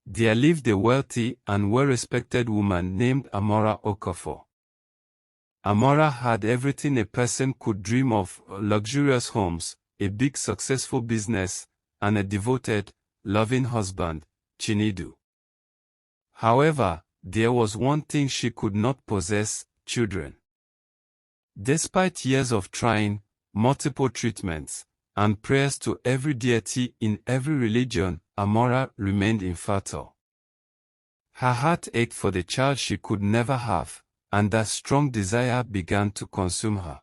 There lived a wealthy and well-respected woman named Amora Okafor. Amora had everything a person could dream of: luxurious homes, a big successful business, and a devoted, loving husband, Chinedu. However, there was one thing she could not possess: children. Despite years of trying, multiple treatments, and prayers to every deity in every religion, Amora remained infertile. Her heart ached for the child she could never have, and that strong desire began to consume her.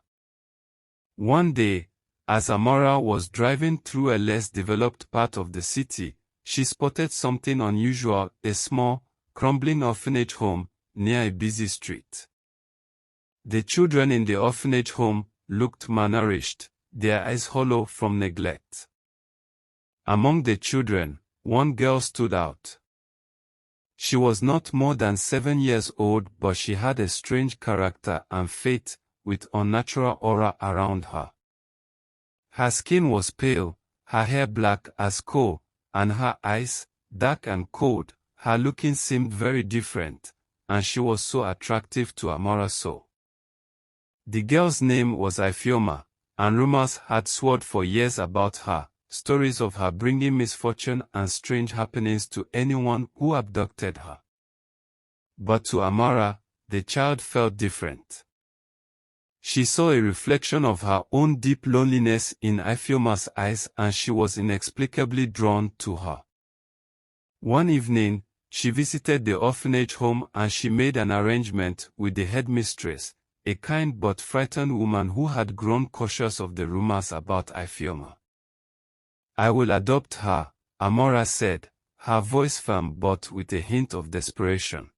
One day, as Amora was driving through a less developed part of the city, she spotted something unusual: a small, crumbling orphanage home near a busy street. The children in the orphanage home looked malnourished, their eyes hollow from neglect. Among the children, one girl stood out. She was not more than 7 years old, but she had a strange character and faith, with unnatural aura around her. Her skin was pale, her hair black as coal, and her eyes, dark and cold. Her looking seemed very different, and she was so attractive to Amora's soul. The girl's name was Ifeoma, and rumors had swirled for years about her, stories of her bringing misfortune and strange happenings to anyone who abducted her. But to Amora, the child felt different. She saw a reflection of her own deep loneliness in Ifeoma's eyes, and she was inexplicably drawn to her. One evening, she visited the orphanage home and she made an arrangement with the headmistress, a kind but frightened woman who had grown cautious of the rumors about Ifeoma. "I will adopt her," Amora said, her voice firm but with a hint of desperation.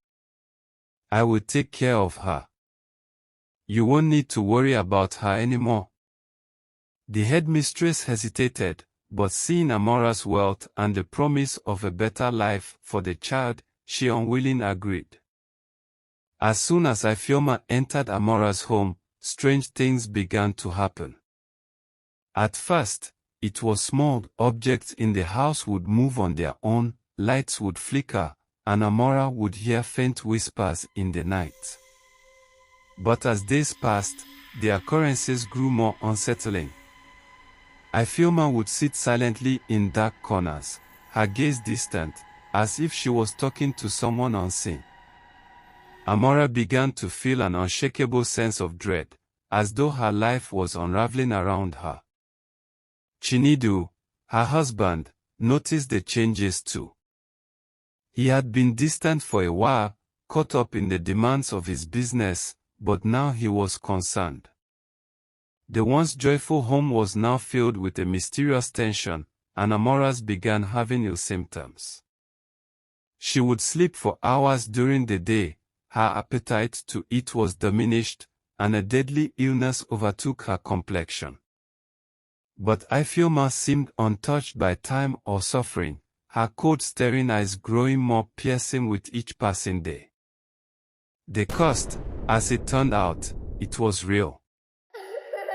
"I will take care of her. You won't need to worry about her anymore." The headmistress hesitated, but seeing Amora's wealth and the promise of a better life for the child, she unwillingly agreed. As soon as Ifeoma entered Amora's home, strange things began to happen. At first, it was small. Objects in the house would move on their own, lights would flicker, and Amora would hear faint whispers in the night. But as days passed, the occurrences grew more unsettling. Ifeoma would sit silently in dark corners, her gaze distant, as if she was talking to someone unseen. Amora began to feel an unshakable sense of dread, as though her life was unraveling around her. Chinedu, her husband, noticed the changes too. He had been distant for a while, caught up in the demands of his business, but now he was concerned. The once joyful home was now filled with a mysterious tension, and Amora's began having ill symptoms. She would sleep for hours during the day, her appetite to eat was diminished, and a deadly illness overtook her complexion. But Ifeoma seemed untouched by time or suffering, her cold staring eyes growing more piercing with each passing day. The cost, as it turned out, it was real.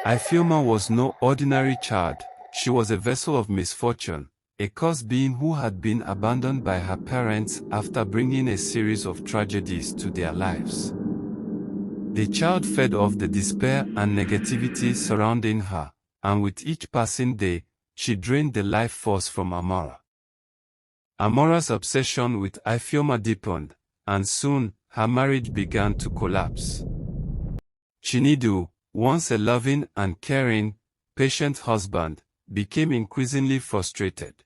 Ifeoma was no ordinary child, she was a vessel of misfortune, a cursed being who had been abandoned by her parents after bringing a series of tragedies to their lives. The child fed off the despair and negativity surrounding her, and with each passing day, she drained the life force from Amora. Amora's obsession with Ifeoma deepened, and soon, her marriage began to collapse. Chinedu, once a loving and caring, patient husband, became increasingly frustrated.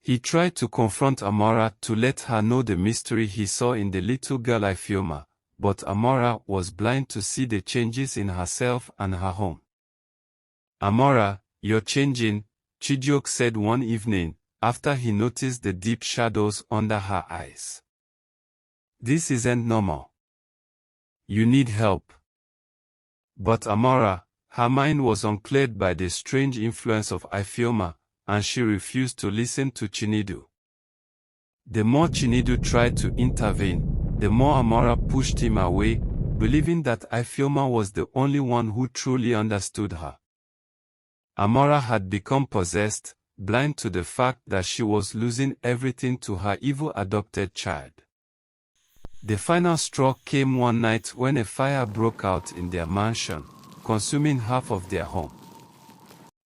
He tried to confront Amora to let her know the mystery he saw in the little girl Ifeoma, but Amora was blind to see the changes in herself and her home. "Amora, you're changing," Chijioke said one evening, after he noticed the deep shadows under her eyes. "This isn't normal. You need help." But Amora, her mind was uncleared by the strange influence of Ifeoma, and she refused to listen to Chinedu. The more Chinedu tried to intervene, the more Amora pushed him away, believing that Ifeoma was the only one who truly understood her. Amora had become possessed, blind to the fact that she was losing everything to her evil adopted child. The final straw came one night when a fire broke out in their mansion, consuming half of their home.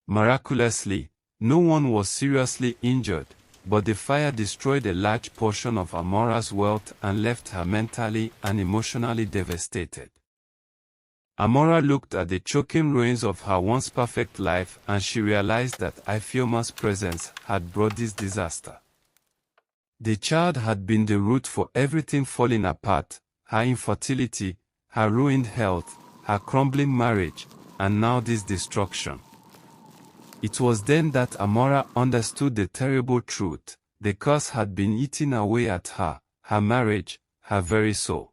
Miraculously, no one was seriously injured, but the fire destroyed a large portion of Amora's wealth and left her mentally and emotionally devastated. Amora looked at the choking ruins of her once perfect life and she realized that Ifeoma's presence had brought this disaster. The child had been the root for everything falling apart, her infertility, her ruined health, her crumbling marriage, and now this destruction. It was then that Amora understood the terrible truth. The curse had been eating away at her, her marriage, her very soul.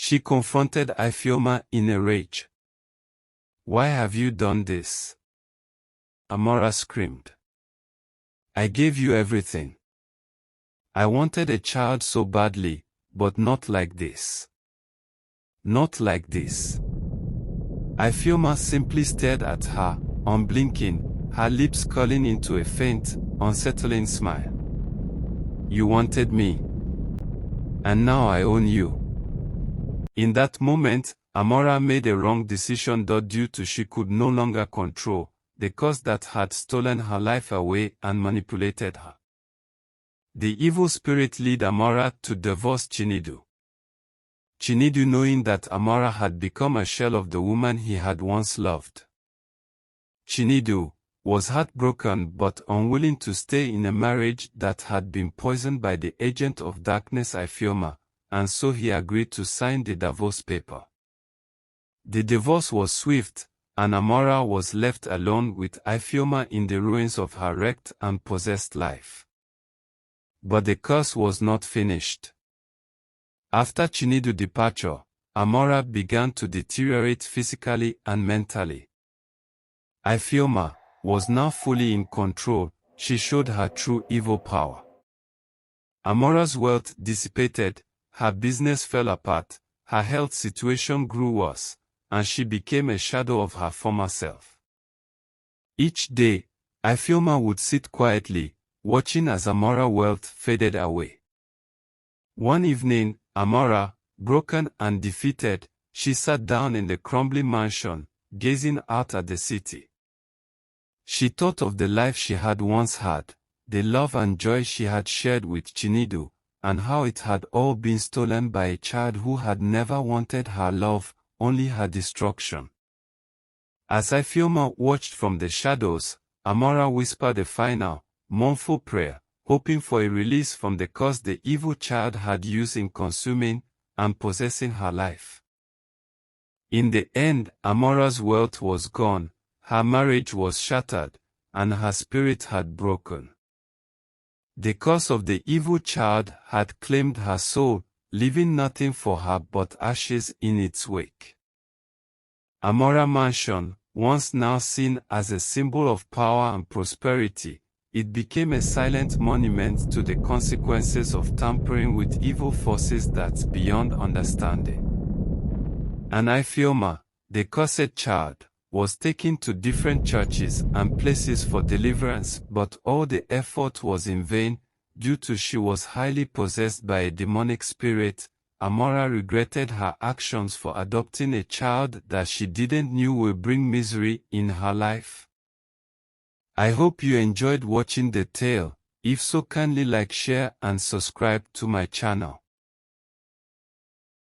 She confronted Ifeoma in a rage. "Why have you done this?" Amora screamed. "I gave you everything. I wanted a child so badly, but not like this. Not like this." Ifeoma simply stared at her, unblinking, her lips curling into a faint, unsettling smile. "You wanted me. And now I own you." In that moment, Amora made a wrong decision due to she could no longer control the curse that had stolen her life away and manipulated her. The evil spirit led Amora to divorce Chinedu. Chinedu, knowing that Amora had become a shell of the woman he had once loved. Chinedu was heartbroken but unwilling to stay in a marriage that had been poisoned by the agent of darkness Ifeoma, and so he agreed to sign the divorce paper. The divorce was swift, and Amora was left alone with Ifeoma in the ruins of her wrecked and possessed life. But the curse was not finished. After Chinedu's departure, Amora began to deteriorate physically and mentally. Ifeoma was now fully in control. She showed her true evil power. Amora's wealth dissipated, her business fell apart, her health situation grew worse, and she became a shadow of her former self. Each day, Ifeoma would sit quietly, watching as Amora's wealth faded away. One evening, Amora, broken and defeated, she sat down in the crumbling mansion, gazing out at the city. She thought of the life she had once had, the love and joy she had shared with Chinedu, and how it had all been stolen by a child who had never wanted her love, only her destruction. As Ifeoma watched from the shadows, Amora whispered a final, mournful prayer, hoping for a release from the curse the evil child had used in consuming and possessing her life. In the end, Amora's wealth was gone, her marriage was shattered, and her spirit had broken. The curse of the evil child had claimed her soul, leaving nothing for her but ashes in its wake. Amora Mansion, once now seen as a symbol of power and prosperity, it became a silent monument to the consequences of tampering with evil forces that's beyond understanding. And Ifeoma, the cursed child, was taken to different churches and places for deliverance, but all the effort was in vain, due to she was highly possessed by a demonic spirit. Amora regretted her actions for adopting a child that she didn't know would bring misery in her life. I hope you enjoyed watching the tale. If so, kindly like, share and subscribe to my channel.